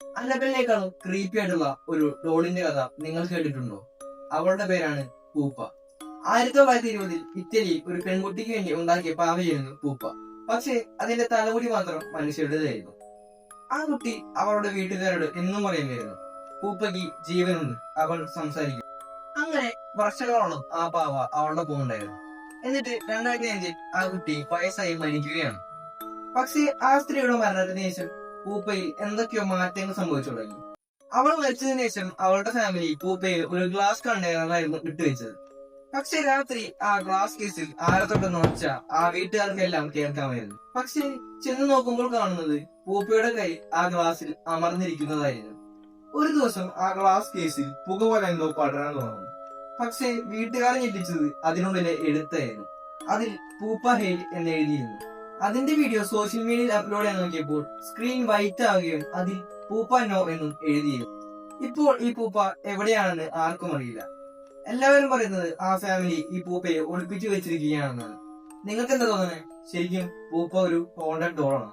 അന്നബെല്ലിനേക്കാളും creepy ആയിട്ടുള്ള ഒരു ഡോളിന്റെ കഥ നിങ്ങൾ കേട്ടിട്ടുണ്ടോ? അവളുടെ പേരാണ് പൂപ്പ. 1920 ഇറ്റലിയിൽ ഒരു പെൺകുട്ടിക്ക് വേണ്ടി ഉണ്ടാക്കിയ പാവയായിരുന്നു പൂപ്പ. പക്ഷേ അതിന്റെ തലമുടി മാത്രം മനുഷ്യരുടേതായിരുന്നു. ആ കുട്ടി അവളുടെ വീട്ടുകാരോട് എന്നും പറയുമായിരുന്നു, പൂപ്പയ്ക്ക് ജീവനുണ്ട്, അവൾ സംസാരിക്കും. അങ്ങനെ വർഷങ്ങളോളം ആ പാവ അവളുടെ പോകുന്നുണ്ടായിരുന്നു. എന്നിട്ട് 2005 ആ കുട്ടി വയസ്സായി മരിക്കുകയാണ്. പക്ഷേ ആ സ്ത്രീയുടെ മരണത്തിന് ശേഷം പൂപ്പയിൽ എന്തൊക്കെയോ മാറ്റങ്ങൾ സംഭവിച്ചു തുടങ്ങി. അവൾ മരിച്ചതിന് ശേഷം അവളുടെ ഫാമിലി പൂപ്പയിൽ ഒരു ഗ്ലാസ് കണ്ടെയ്നറായിരുന്നു ഇട്ടുവെച്ചത്. പക്ഷെ രാത്രി ആ ഗ്ലാസ് കേസിൽ ആരത്തൊട്ടെന്ന് ഒച്ച ആ വീട്ടുകാർക്കെല്ലാം കേൾക്കാമായിരുന്നു. പക്ഷെ ചെന്ന് നോക്കുമ്പോൾ കാണുന്നത് പൂപ്പയുടെ കൈ ആ ഗ്ലാസിൽ അമർന്നിരിക്കുന്നതായിരുന്നു. ഒരു ദിവസം ആ ഗ്ലാസ് കേസിൽ പുക പോലെ എന്തോ പടരാൻ തുടങ്ങുന്നു. പക്ഷെ വീട്ടുകാരെ ഞെട്ടിച്ചത് അതിനുള്ളിലെ എഴുത്തായിരുന്നു. അതിൽ പൂപ്പ ഹെയിൽ എന്ന് എഴുതിയിരുന്നു. അതിന്റെ വീഡിയോ സോഷ്യൽ മീഡിയയിൽ അപ്ലോഡ് ചെയ്യാൻ നോക്കിയപ്പോൾ സ്ക്രീൻ വൈറ്റ് ആവുകയും അതിൽ പൂപ്പ നോ എന്നും എഴുതിയിരുന്നു. ഇപ്പോൾ ഈ പൂപ്പ എവിടെയാണെന്ന് ആർക്കും അറിയില്ല. എല്ലാവരും പറയുന്നത് ആ ഫാമിലി ഈ പൂപ്പയെ ഒളിപ്പിച്ചു വെച്ചിരിക്കുകയാണെന്നാണ്. നിങ്ങൾക്ക് എന്താ തോന്നുന്നത്? ശരിക്കും പൂപ്പ ഒരു ഹോണ്ടഡ് ഡോളാണോ?